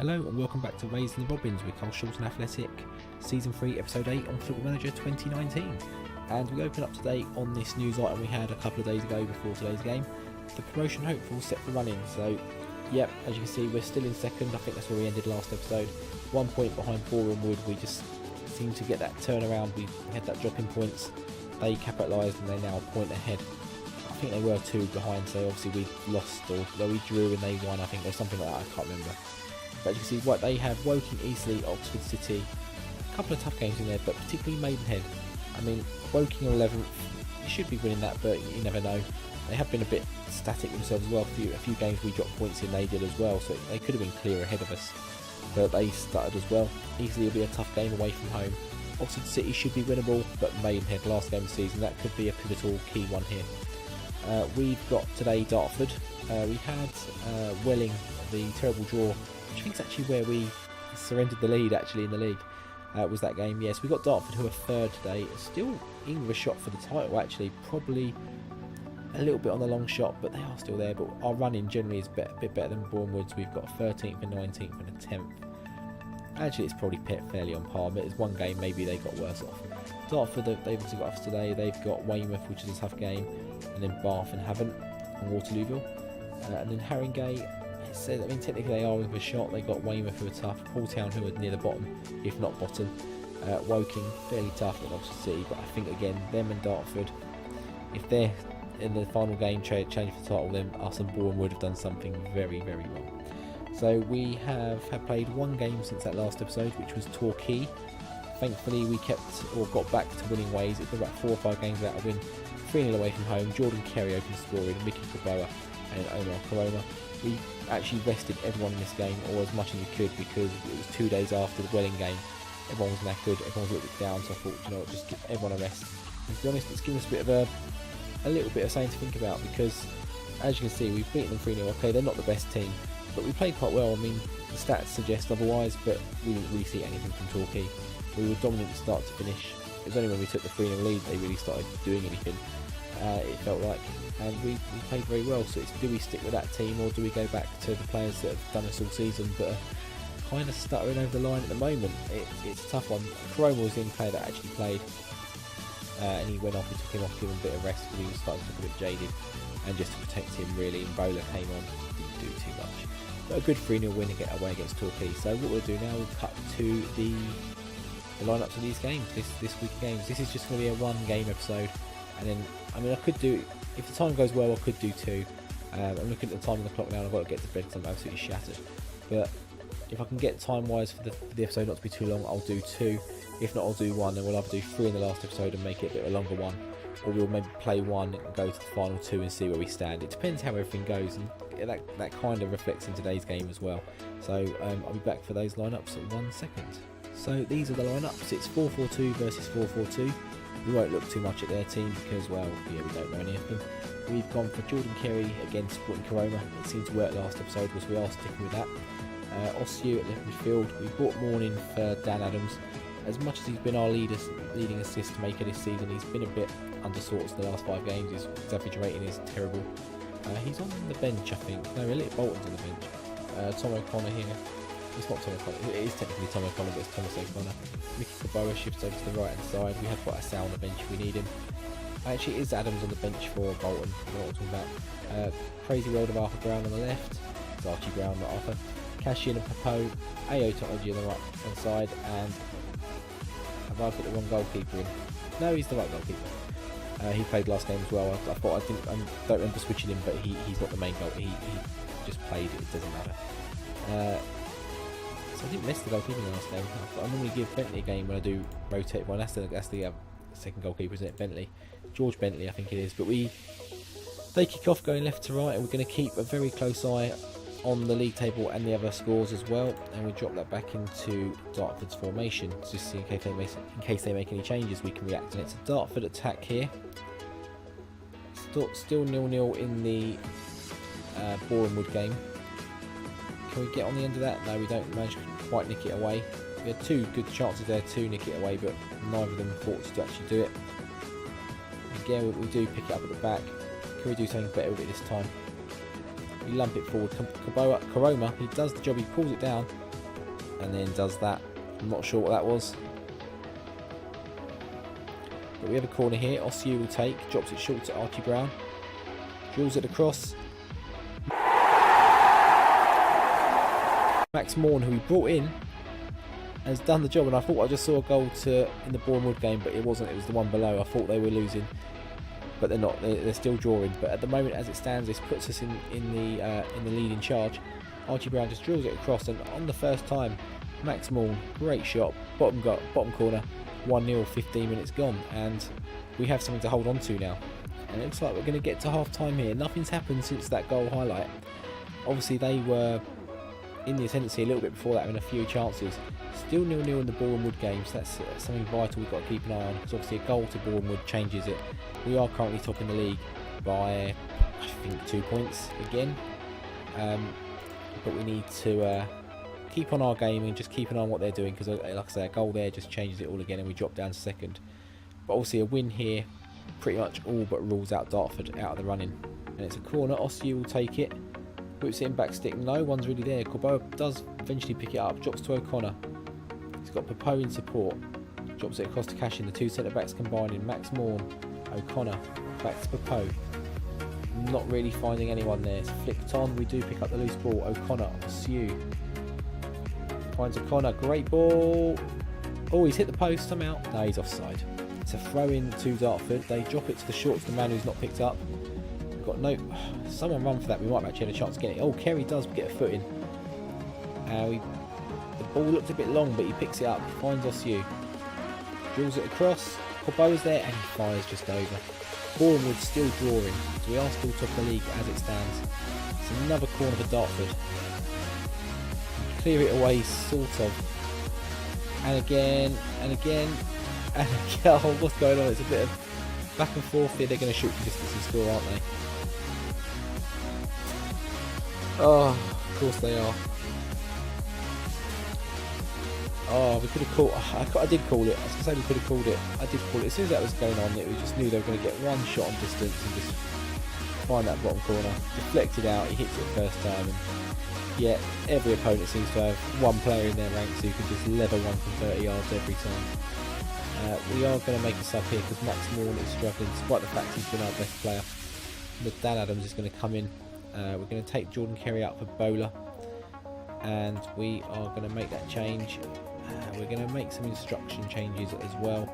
Hello and welcome back to Raising the Robins with Carshalton Athletic, Season 3, Episode 8 on Football Manager 2019. And we open up today on this news item we had a couple of days ago before today's game. The promotion hopefuls set for running. So, yep, as you can see, we're still in second. I think that's where we ended last episode. 1 point behind Boreham Wood. We just seemed to get that turnaround. We had that drop in points. They capitalised and they're now a point ahead. I think they were 2 behind, so obviously we lost, or we drew and they won, I think, or something like that, I can't remember. But as you can see, right, they have Woking, Eastleigh, Oxford City, a couple of tough games in there, but particularly Maidenhead. I mean, Woking on 11th, you should be winning that, but you never know. They have been a bit static themselves as well. A few games we dropped points in, they did as well, so they could have been clear ahead of us, but they started as well. Eastleigh will be a tough game away from home. Oxford City should be winnable, but Maidenhead, last game of the season, that could be a pivotal key one here. We've got today Dartford. We had Welling, the terrible draw, which I think is actually where we surrendered the lead actually in the league. Was that game? Yes, we got Dartford, who are third today, still in the shot for the title actually, probably a little bit on the long shot, but they are still there. But our running generally is a bit better than Boreham Wood's. We've got 13th and 19th and a 10th. Actually, it's probably fairly on par, but it's one game maybe they got worse off. Dartford, they've also got us today. They've got Weymouth, which is a tough game, and then Bath and Havant and Waterlooville, and then Haringey. I mean, technically they are with a shot. They got Weymouth, who are tough, Halltown, who are near the bottom, if not bottom, Woking fairly tough, and Oxford City. But I think again, them and Dartford, if they're in the final game change for the title, then us and Boreham would have done something very, very wrong. So we have played one game since that last episode, which was Torquay. Thankfully, we got back to winning ways. It's been about 4 or 5 games without a win. 3-0 away from home. Jordan Kerry opened scoring, Mickey Kaboa and Omar Corona. We actually rested everyone in this game, or as much as we could, because it was 2 days after the Welling game. Everyone was knackered, everyone was a little bit down, so I thought, you know what, just give everyone a rest. And to be honest, it's given us a little bit of something to think about, because as you can see, we've beaten them 3-0. Okay, they're not the best team, but we played quite well. I mean, the stats suggest otherwise, but we didn't really see anything from Torquay. We were dominant from start to finish. It was only when we took the 3-0 lead they really started doing anything, it felt like. And we played very well, so it's, do we stick with that team, or do we go back to the players that have done us all season but are kind of stuttering over the line at the moment? It's a tough one. Corona was the only player that actually played, and he went off. We took him off, gave him a bit of rest, because he was starting to look a bit jaded, and just to protect him really. And Bowler came on, didn't do too much, but a good 3-0 win away against Torquay. So what we'll do now, we'll cut to the lineups of these games, this week's games. This is just going to be a 1 game episode, and then I mean, I could do, if the time goes well, I could do 2. I'm looking at the time on the clock now, and I've got to get to bed because I'm absolutely shattered. But if I can get time wise for the episode not to be too long, I'll do 2. If not, I'll do 1, and we'll either do 3 in the last episode and make it a bit of a longer one, or we'll maybe play 1 and go to the final 2 and see where we stand. It depends how everything goes, and that kind of reflects in today's game as well. So I'll be back for those lineups in 1 second. So these are the lineups. It's 4-4-2 versus 4-4-2. We won't look too much at their team because, well, yeah, we don't know any of them. We've gone for Jordan Kerry against Sporting Corona. It seemed to work last episode, was we are sticking with that. Ossiu at left midfield. We brought Morning for Dan Adams. As much as he's been our leading assist maker this season, he's been a bit under sorts the last 5 games. His average rating is terrible. He's on the bench, I think. No, Elliot Bolton's on the bench. Tom O'Connor here. It's not Tom O'Connor, it is technically Tom O'Connor, but it's Thomas O'Connor. Mickey Kaboa shifts over to the right hand side. We have quite a Sal on the bench if we need him. Actually, it is Adams on the bench for Bolton. I know what I'm talking about. Crazy World of Arthur Brown on the left. It's Archie Brown, not Arthur. Cashin and Papo. AO Technology on the right hand side. And have I put the wrong goalkeeper in? No, he's the right goalkeeper. He played last game as well. I thought I don't remember switching him, but he's not the main goal. He just played. It doesn't matter. So I didn't miss the goalkeeping last game. I normally give Bentley a game when I do rotate one. That's the second goalkeeper, isn't it? Bentley, George Bentley, I think it is. But they kick off going left to right, and we're going to keep a very close eye on the league table and the other scores as well. And we drop that back into Dartford's formation, just see in case they make any changes, we can react. And it's a Dartford attack here. Still 0-0 in the Boreham Wood game. Can we get on the end of that? No, we don't manage to quite nick it away. We had 2 good chances there to nick it away, but neither of them fought to actually do it. Again, we do pick it up at the back. Can we do something better with it this time? We lump it forward. Corona, he does the job, he pulls it down, and then does that. I'm not sure what that was. But we have a corner here. Osu will take, drops it short to Archie Brown, drills it across. Max Morn, who he brought in, has done the job, and I thought I just saw a goal in the Bournemouth game, but it wasn't. It was the one below. I thought they were losing, but they're not. They're still drawing. But at the moment, as it stands, this puts us in the lead in charge. Archie Brown just drills it across, and on the first time, Max Morn, great shot, bottom corner, 1-0, 15 minutes gone, and we have something to hold on to now. And it looks like we're going to get to half time here. Nothing's happened since that goal highlight. Obviously, they were in the ascendancy a little bit before that, having a few chances. Still 0-0 in the Bournemouth game, so that's something vital we've got to keep an eye on, because obviously a goal to Bournemouth changes it. We are currently topping the league by, I think, 2 points again, but we need to keep on our game and just keep an eye on what they're doing, because like I say, a goal there just changes it all again and we drop down to second. But obviously a win here pretty much all but rules out Dartford out of the running. And it's a corner. Osu will take it, whips it in back stick. No one's really there. Corboa does eventually pick it up, drops to O'Connor. He's got Popo in support, drops it across to Cashin. The two centre backs combining. Max Morn, O'Connor, back to Popo. Not really finding anyone there. It's flicked on. We do pick up the loose ball. O'Connor, Osu finds O'Connor. Great ball. Oh, he's hit the post somehow. No, he's offside. It's a throw in to Dartford. They drop it to the short to the man who's not picked up. We've got no. Someone run for that. We might have actually had a chance to get it. Oh, Kerry does get a foot in. The ball looked a bit long, but he picks it up. Finds Osu. Drills it across. Corboa's there, and he fires just over. Bournemouth still drawing, so we are still top of the league as it stands. It's another corner for Dartford. Clear it away, sort of. And again, and again, and again. Oh, what's going on? It's a bit of back and forth here. They're going to shoot from distance and score, aren't they? Oh, of course they are. Oh, we could have called. I did call it. I was going to say we could have called it. I did call it. As soon as that was going on, we just knew they were going to get one shot on distance and just find that bottom corner. Deflected out. He hits it first time. And yeah, every opponent seems to have one player in their ranks who can just lever one from 30 yards every time. We are going to make a sub here because Max Morn is struggling, despite the fact he's been our best player. But Dan Adams is going to come in. We're going to take Jordan Kerry out for bowler, and we are going to make that change. We're going to make some instruction changes as well.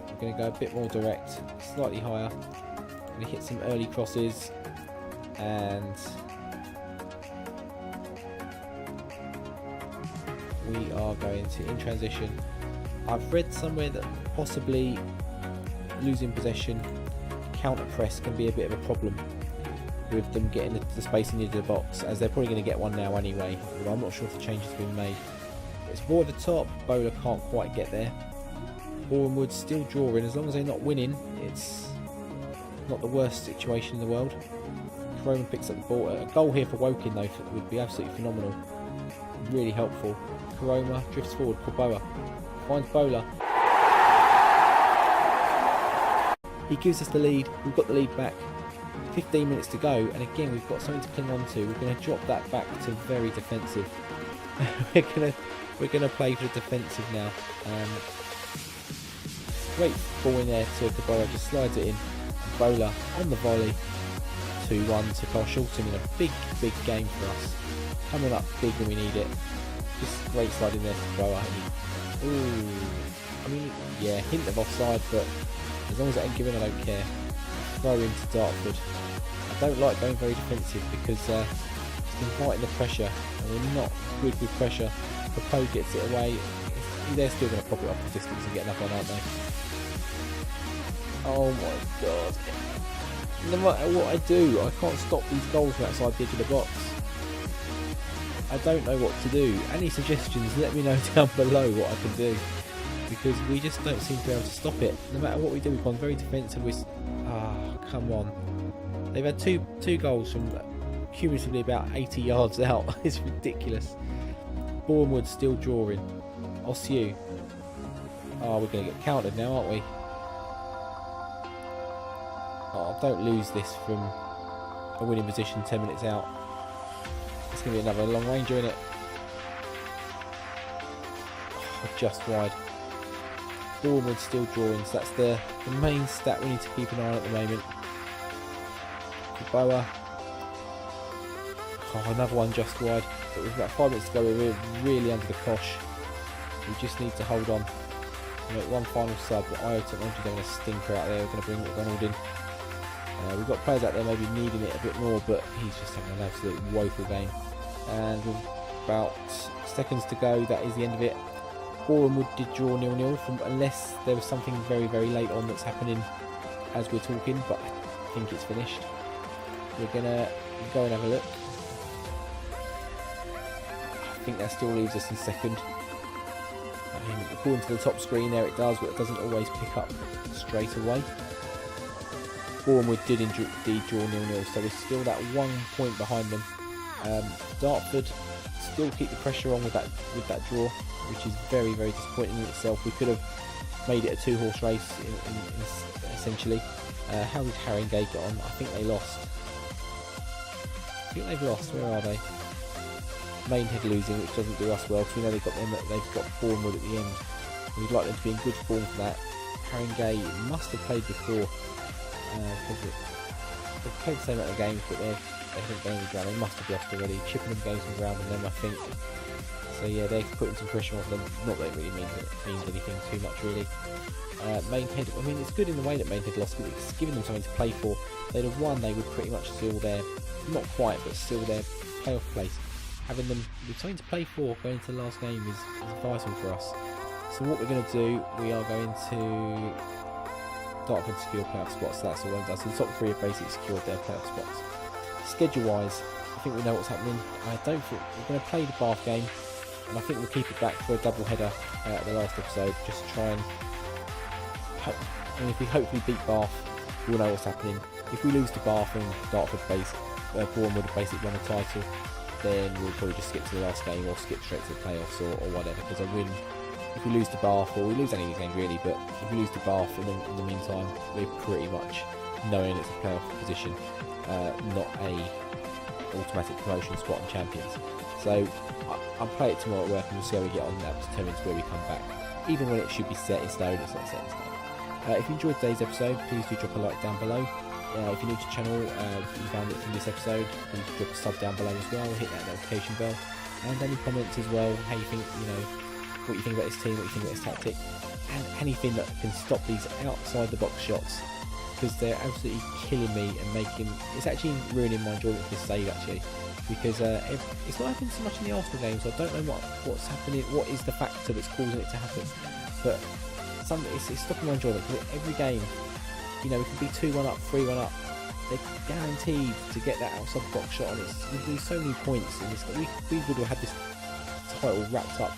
We're going to go a bit more direct, slightly higher. Going to hit some early crosses, and we are going to, in transition, I've read somewhere that possibly losing possession, counter press can be a bit of a problem with them getting the space into the box, as they're probably going to get one now anyway, but I'm not sure if the change has been made. It's ball at the top, bowler can't quite get there. Bournemouth still drawing. As long as they're not winning, it's not the worst situation in the world. Corona picks up the ball. A goal here for Woking though would be absolutely phenomenal, really helpful. Corona drifts forward, Corboa finds bowler. He gives us the lead. We've got the lead back. 15 minutes to go, and again we've got something to cling on to. We're going to drop that back to very defensive. We're going to play for the defensive now. Great ball in there to Corboa, just slides it in. Bowler on the volley. 2-1 to Carshalton in a big game for us. Coming up big when we need it. Just great slide in there to Corboa. Ooh, I mean, yeah, hint of offside, but as long as I ain't giving, I don't care. Throw into Dartford. I don't like going very defensive because it's inviting the pressure, and we're not good with pressure. Popo gets it away. They're still going to pop it off the distance and get enough on, aren't they? Oh my god. No matter what I do, I can't stop these goals from outside the edge of the box. I don't know what to do. Any suggestions, let me know down below what I can do, because we just don't seem to be able to stop it. No matter what we do, we've gone very defensive. Come on. They've had two goals from cumulatively about 80 yards out. It's ridiculous. Bournemouth still drawing. Osu. Oh, we're going to get countered now, aren't we? Oh, don't lose this from a winning position 10 minutes out. It's going to be another long ranger, isn't it? are just wide. Boreham still drawing, so that's the main stat we need to keep an eye on at the moment. Boa. Oh, another one just wide. But with about 5 minutes to go, we're really under the cosh. We just need to hold on. Make one final sub. IO Technology having a stinker out there. We're going to bring Ronald in. We've got players out there maybe needing it a bit more, but he's just having an absolute woeful game. And with about seconds to go, that is the end of it. Boreham did draw 0-0 unless there was something very, very late on that's happening as we're talking, but I think it's finished. We're going to go and have a look. I think that still leaves us in second. I mean, according to the top screen there it does, but it doesn't always pick up straight away. Boreham did indeed draw 0-0, so we're still that 1 point behind them. Dartford still keep the pressure on with that draw, which is very, very disappointing in itself. We could have made it a 2-horse race essentially. How did Haringey get on? I think they lost. I think they've lost. Where are they? Maidenhead losing, which doesn't do us well, because we know they've got Bournemouth at the end. We'd like them to be in good form for that. Haringey must have played before. They've played the same amount of games, but they haven't gained the ground. They must have lost already. Chipping them games on ground on them, I think. So yeah, they're putting some pressure on them. Not that it really means anything too much, really. Maidenhead, I mean, it's good in the way that Maidenhead lost, because it's giving them something to play for. They'd have won, they would pretty much seal their, not quite, but still their playoff place. Having them with something to play for going into the last game is vital for us. So what we're going to do, we are going to Dartford secure playoff spots. So that's all we've done. So the top 3 have basically secured their playoff spots. Schedule wise, I think we know what's happening. I don't think we're going to play the Bath game, and I think we'll keep it back for a double header at the last episode, just to try and if we hopefully beat Bath, we'll know what's happening. If we lose to Bath and Dartford Bournemouth would have basically won the title, then we'll probably just skip to the last game or skip straight to the playoffs or whatever, because if we lose to Bath, or we lose any of these games really, but if we lose to Bath in the meantime, we're pretty much knowing it's a playoff position, not a automatic promotion spot and champions. So I'll play it tomorrow at work and we'll see how we get on. That determines where we come back. Even when it should be set in stone, it's not set in stone. If you enjoyed today's episode, please do drop a like down below. If you're new to the channel, you found it from this episode, please drop a sub down below as well, hit that notification bell, and any comments as well, how you think, what you think about this team, what you think about this tactic, and anything that can stop these outside the box shots, because they're absolutely killing me and it's actually ruining my enjoyment of this save actually, because it's not happening so much in the Arsenal games, so I don't know what's happening, what is the factor that's causing it to happen, but it's stopping my enjoyment, because every game, we could be 2-1 up, 3-1 up. They're guaranteed to get that outside the box shot, and we lose so many points. And we would have had this title wrapped up.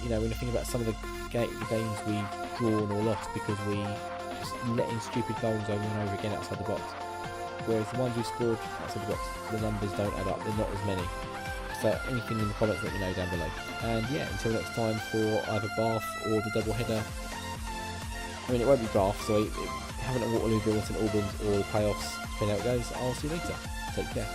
When you think about some of the games we've drawn or lost because we just letting stupid goals over and over again outside the box. Whereas the ones we scored outside the box, the numbers don't add up. They're not as many. So anything in the comments, let me know down below. And yeah, until next time for either Bath or the double header. I mean, it won't be Bath, so haven't a Waterloo, St Albans or the playoffs, depending how it goes. I'll see you later. Take care.